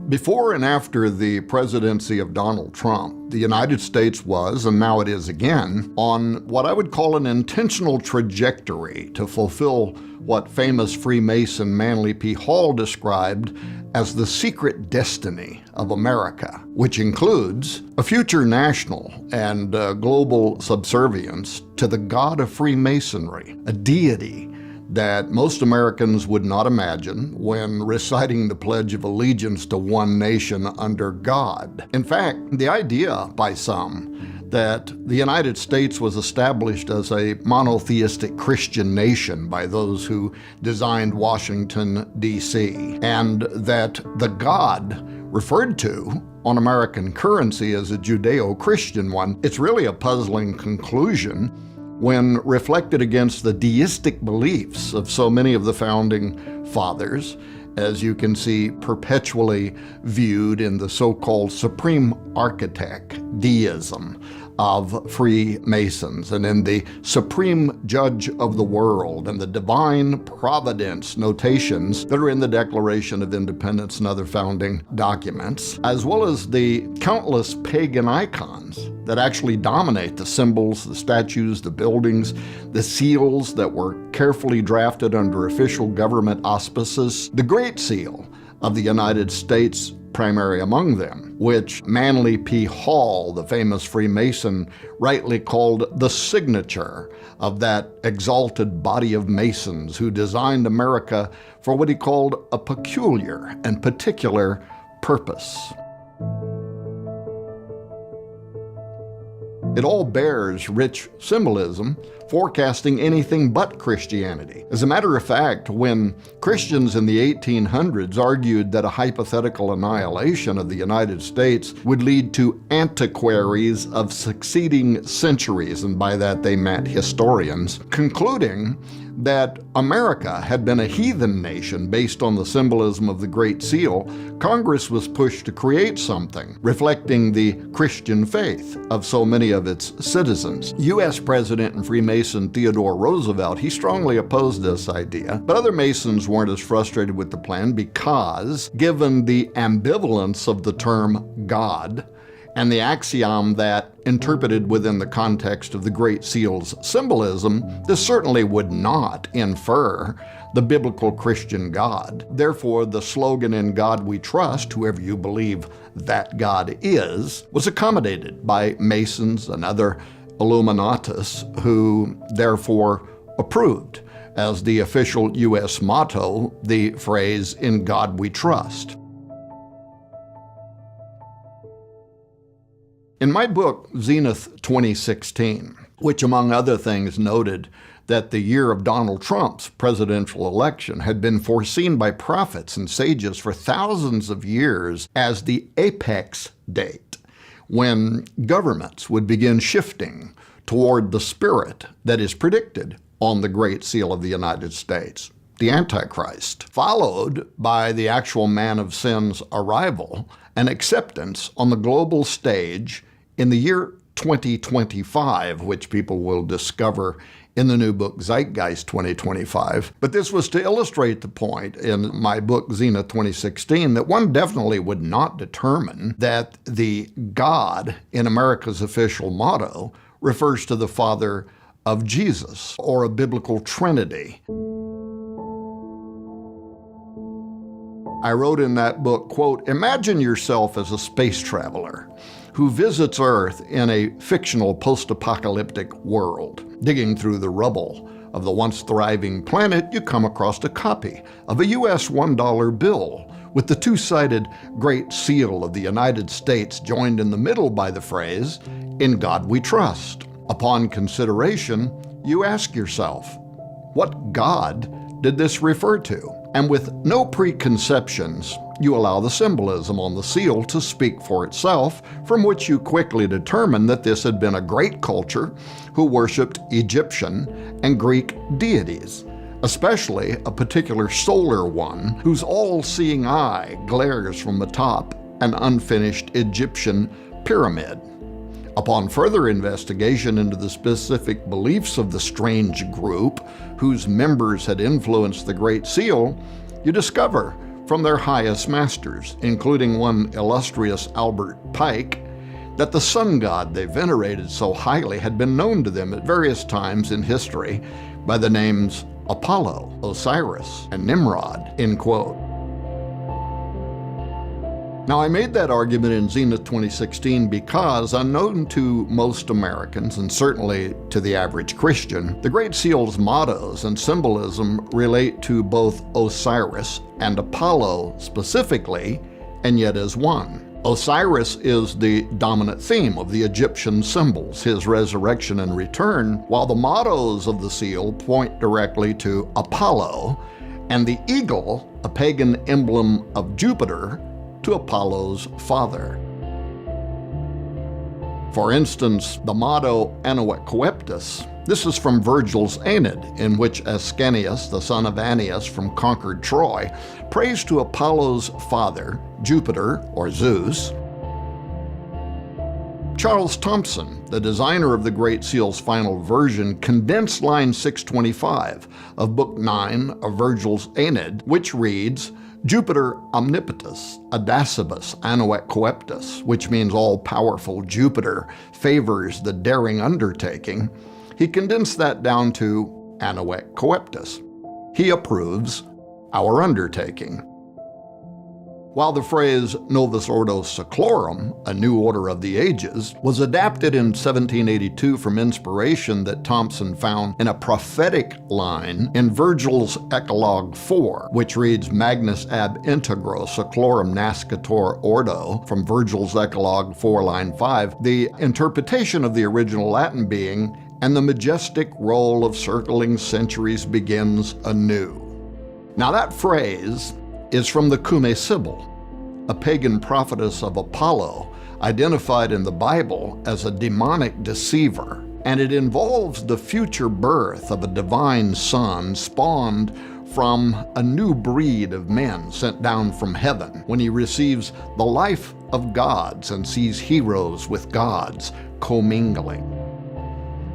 Before and after the presidency of Donald Trump, the United States was, and now it is again, on what I would call an intentional trajectory to fulfill what famous Freemason Manly P. Hall described as the secret destiny of America, which includes a future national and global subservience to the God of Freemasonry, a deity that most Americans would not imagine when reciting the Pledge of Allegiance to one nation under God. In fact, the idea by some that the United States was established as a monotheistic Christian nation by those who designed Washington, D.C., and that the God referred to on American currency as a Judeo-Christian one, it's really a puzzling conclusion when reflected against the deistic beliefs of so many of the founding fathers, as you can see perpetually viewed in the so-called supreme architect deism of Freemasons, and in the supreme judge of the world and the divine providence notations that are in the Declaration of Independence and other founding documents, as well as the countless pagan icons that actually dominate the symbols, the statues, the buildings, the seals that were carefully drafted under official government auspices. The Great Seal of the United States primary among them, which Manly P. Hall, the famous Freemason, rightly called the signature of that exalted body of Masons who designed America for what he called a peculiar and particular purpose. It all bears rich symbolism, forecasting anything but Christianity. As a matter of fact, when Christians in the 1800s argued that a hypothetical annihilation of the United States would lead to antiquaries of succeeding centuries, and by that they meant historians, concluding that America had been a heathen nation based on the symbolism of the Great Seal, Congress was pushed to create something reflecting the Christian faith of so many of its citizens. U.S. President and Freemason Theodore Roosevelt, he strongly opposed this idea, but other Masons weren't as frustrated with the plan because, given the ambivalence of the term God, and the axiom that, interpreted within the context of the Great Seal's symbolism, this certainly would not infer the biblical Christian God. Therefore, the slogan "In God We Trust," whoever you believe that God is, was accommodated by Masons and other Illuminatus who therefore approved as the official U.S. motto the phrase "In God We Trust." In my book, Zenith 2016, which among other things noted that the year of Donald Trump's presidential election had been foreseen by prophets and sages for thousands of years as the apex date, when governments would begin shifting toward the spirit that is predicted on the Great Seal of the United States, the Antichrist, followed by the actual man of sin's arrival and acceptance on the global stage in the year 2025, which people will discover in the new book Zeitgeist 2025. But this was to illustrate the point in my book Zenith 2016 that one definitely would not determine that the God in America's official motto refers to the Father of Jesus or a biblical trinity. I wrote in that book, quote, "Imagine yourself as a space traveler who visits Earth in a fictional post-apocalyptic world. Digging through the rubble of the once thriving planet, you come across a copy of a US $1 bill with the two-sided Great Seal of the United States joined in the middle by the phrase, 'In God We Trust.' Upon consideration, you ask yourself, what God did this refer to? And with no preconceptions, you allow the symbolism on the seal to speak for itself, from which you quickly determine that this had been a great culture who worshipped Egyptian and Greek deities, especially a particular solar one whose all-seeing eye glares from atop an unfinished Egyptian pyramid. Upon further investigation into the specific beliefs of the strange group whose members had influenced the Great Seal, you discover from their highest masters, including one illustrious Albert Pike, that the sun god they venerated so highly had been known to them at various times in history by the names Apollo, Osiris, and Nimrod, end quote. Now, I made that argument in Zenith 2016 because, unknown to most Americans, and certainly to the average Christian, the Great Seal's mottos and symbolism relate to both Osiris and Apollo specifically, and yet as one. Osiris is the dominant theme of the Egyptian symbols, his resurrection and return, while the mottos of the seal point directly to Apollo, and the eagle, a pagan emblem of Jupiter, to Apollo's father. For instance, the motto Annuet Coeptus, this is from Virgil's Aeneid, in which Ascanius, the son of Annius from conquered Troy, prays to Apollo's father, Jupiter or Zeus. Charles Thompson, the designer of the Great Seal's final version, condensed line 625 of Book 9 of Virgil's Aeneid, which reads, Jupiter omnipotus, audacibus annuet coeptus, which means all-powerful Jupiter favors the daring undertaking. He condensed that down to annuet coeptus. He approves our undertaking. While the phrase Novus Ordo Seclorum, a new order of the ages, was adapted in 1782 from inspiration that Thompson found in a prophetic line in Virgil's Eclogue 4, which reads Magnus ab integro seclorum nascitur ordo, from Virgil's Eclogue 4, line 5, the interpretation of the original Latin being, and the majestic roll of circling centuries begins anew. Now that phrase is from the Qumran Sibyl, a pagan prophetess of Apollo, identified in the Bible as a demonic deceiver, and it involves the future birth of a divine son spawned from a new breed of men sent down from heaven when he receives the life of gods and sees heroes with gods commingling.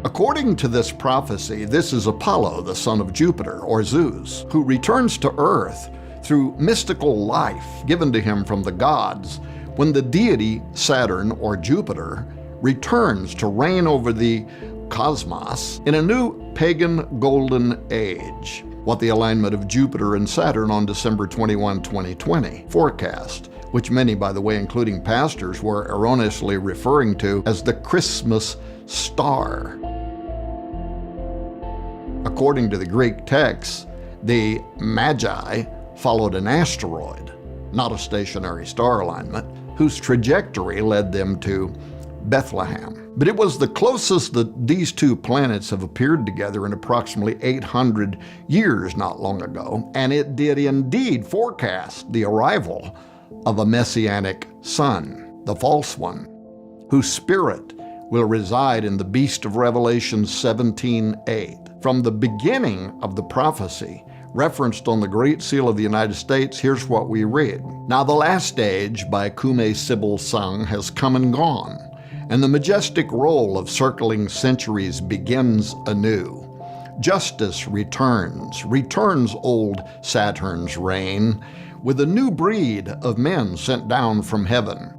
According to this prophecy, this is Apollo, the son of Jupiter, or Zeus, who returns to Earth through mystical life given to him from the gods when the deity Saturn, or Jupiter, returns to reign over the cosmos in a new pagan golden age, what the alignment of Jupiter and Saturn on December 21, 2020 forecast, which many, by the way, including pastors, were erroneously referring to as the Christmas star. According to the Greek texts, the Magi followed an asteroid, not a stationary star alignment, whose trajectory led them to Bethlehem. But it was the closest that these two planets have appeared together in approximately 800 years not long ago, and it did indeed forecast the arrival of a messianic son, the false one, whose spirit will reside in the beast of Revelation 17:8. From the beginning of the prophecy, referenced on the Great Seal of the United States, here's what we read. Now the last age by Qumran Sibyl sung has come and gone, and the majestic roll of circling centuries begins anew. Justice returns old Saturn's reign, with a new breed of men sent down from heaven.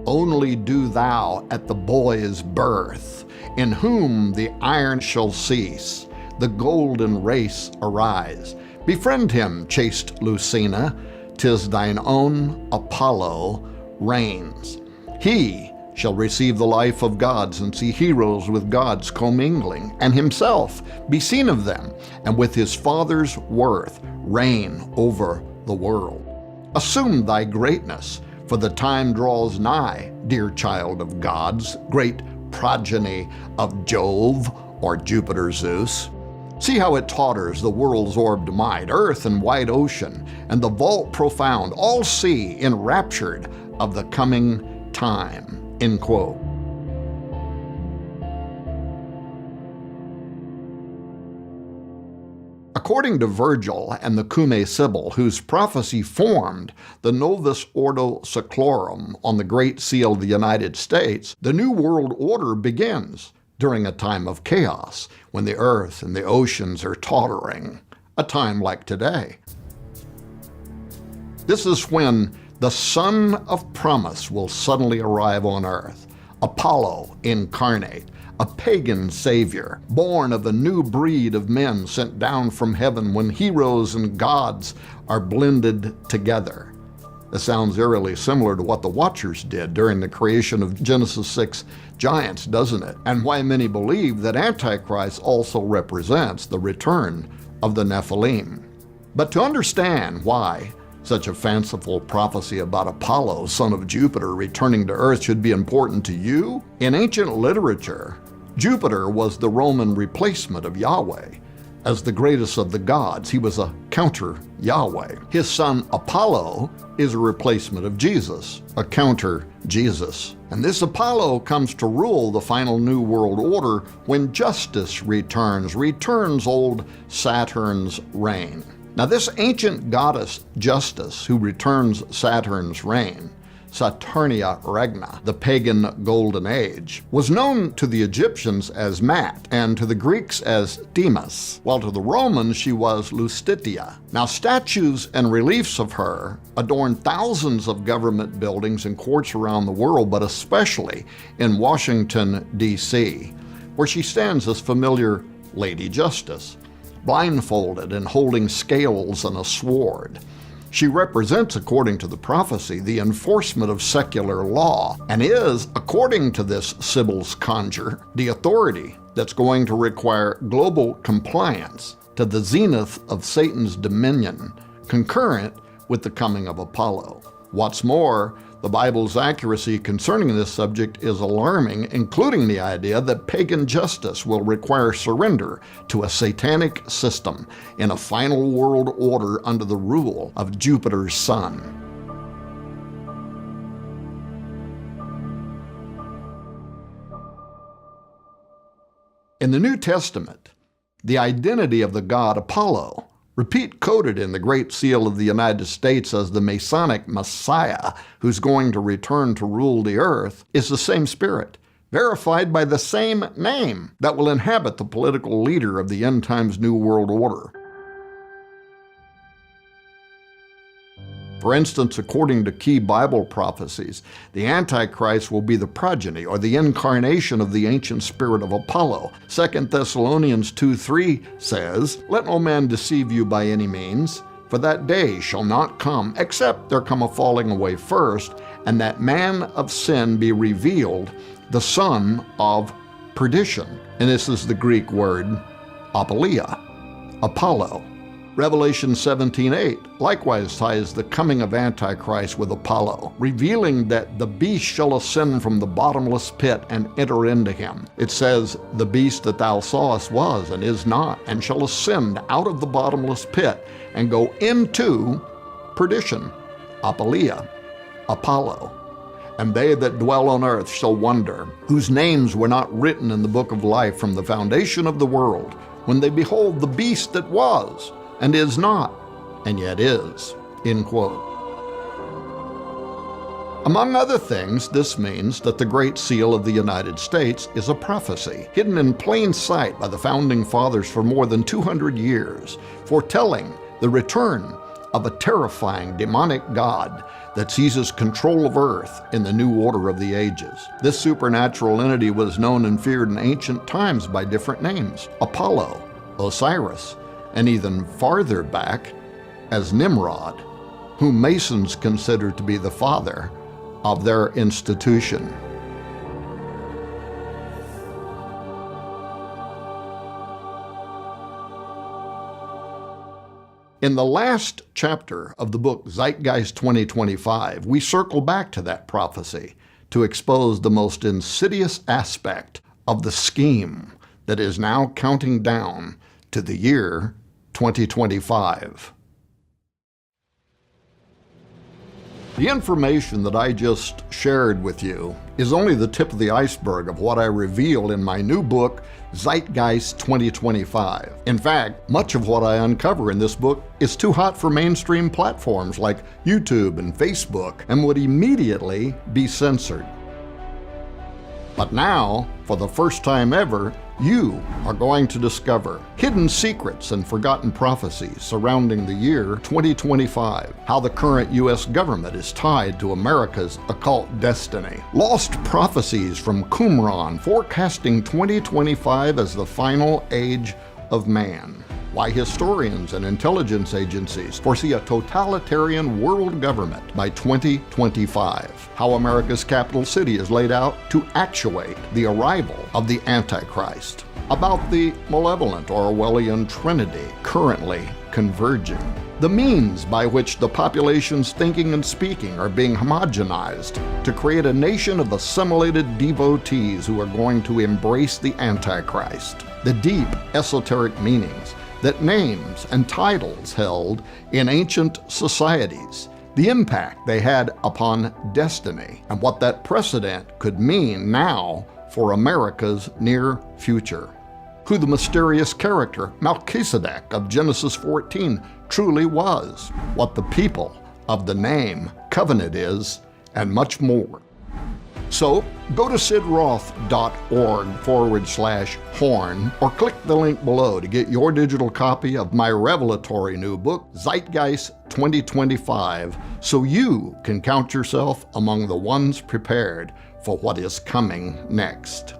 Only do thou at the boy's birth, in whom the iron shall cease, the golden race arise. Befriend him, chaste Lucina, 'tis thine own Apollo reigns. He shall receive the life of gods and see heroes with gods commingling, and himself be seen of them, and with his father's worth reign over the world. Assume thy greatness, for the time draws nigh, dear child of gods, great progeny of Jove or Jupiter Zeus. See how it totters the world's orbed might, earth and wide ocean, and the vault profound, all see enraptured of the coming time. End quote. According to Virgil and the Qumran Sibyl, whose prophecy formed the Novus Ordo Seclorum on the Great Seal of the United States, the New World Order begins during a time of chaos, when the earth and the oceans are tottering, a time like today. This is when the Son of Promise will suddenly arrive on earth. Apollo incarnate, a pagan savior, born of a new breed of men sent down from heaven when heroes and gods are blended together. This sounds eerily similar to what the Watchers did during the creation of Genesis 6 giants, doesn't it? And why many believe that Antichrist also represents the return of the Nephilim. But to understand why such a fanciful prophecy about Apollo, son of Jupiter, returning to Earth should be important to you, in ancient literature, Jupiter was the Roman replacement of Yahweh. As the greatest of the gods, he was a counter-Yahweh. His son Apollo is a replacement of Jesus, a counter-Jesus. And this Apollo comes to rule the final New World Order when justice returns old Saturn's reign. Now this ancient goddess Justice, who returns Saturn's reign, Saturnia Regna, the pagan golden age, was known to the Egyptians as Mat and to the Greeks as Demas, while to the Romans she was Lustitia. Now statues and reliefs of her adorn thousands of government buildings and courts around the world, but especially in Washington, D.C., where she stands as familiar Lady Justice, blindfolded and holding scales and a sword. She represents, according to the prophecy, the enforcement of secular law, and is, according to this Sibyl's conjure, the authority that's going to require global compliance to the zenith of Satan's dominion, concurrent with the coming of Apollo. What's more, the Bible's accuracy concerning this subject is alarming, including the idea that pagan justice will require surrender to a satanic system in a final world order under the rule of Jupiter's son. In the New Testament, the identity of the god Apollo, coded in the Great Seal of the United States as the Masonic Messiah who's going to return to rule the earth, is the same spirit, verified by the same name that will inhabit the political leader of the end times New World Order. For instance, according to key Bible prophecies, the Antichrist will be the progeny or the incarnation of the ancient spirit of Apollo. 2 Thessalonians 2:3 says, "Let no man deceive you by any means, for that day shall not come, except there come a falling away first, and that man of sin be revealed, the son of perdition." And this is the Greek word apoleia, Apollo. Revelation 17:8 likewise ties the coming of Antichrist with Apollo, revealing that the beast shall ascend from the bottomless pit and enter into him. It says, "The beast that thou sawest was and is not, and shall ascend out of the bottomless pit and go into perdition," apoleia, Apollo. "And they that dwell on earth shall wonder, whose names were not written in the book of life from the foundation of the world, when they behold the beast that was, and is not, and yet is." End quote. Among other things, this means that the Great Seal of the United States is a prophecy, hidden in plain sight by the Founding Fathers for more than 200 years, foretelling the return of a terrifying demonic god that seizes control of Earth in the new order of the ages. This supernatural entity was known and feared in ancient times by different names: Apollo, Osiris, and even farther back as Nimrod, whom Masons consider to be the father of their institution. In the last chapter of the book Zeitgeist 2025, we circle back to that prophecy to expose the most insidious aspect of the scheme that is now counting down to the year 2025. The information that I just shared with you is only the tip of the iceberg of what I reveal in my new book, Zeitgeist 2025. In fact, much of what I uncover in this book is too hot for mainstream platforms like YouTube and Facebook and would immediately be censored. But now, for the first time ever, You are going to discover hidden secrets and forgotten prophecies surrounding the year 2025, how the current U.S. government is tied to America's occult destiny, lost prophecies from Qumran forecasting 2025 as the final age of man, why historians and intelligence agencies foresee a totalitarian world government by 2025, how America's capital city is laid out to actuate the arrival of the Antichrist, about the malevolent Orwellian trinity currently converging, the means by which the population's thinking and speaking are being homogenized to create a nation of assimilated devotees who are going to embrace the Antichrist, the deep esoteric meanings that names and titles held in ancient societies, the impact they had upon destiny, and what that precedent could mean now for America's near future. Who the mysterious character Melchizedek of Genesis 14 truly was, what the people of the name covenant is, and much more. So go to sidroth.org/horn or click the link below to get your digital copy of my revelatory new book, Zeitgeist 2025, so you can count yourself among the ones prepared for what is coming next.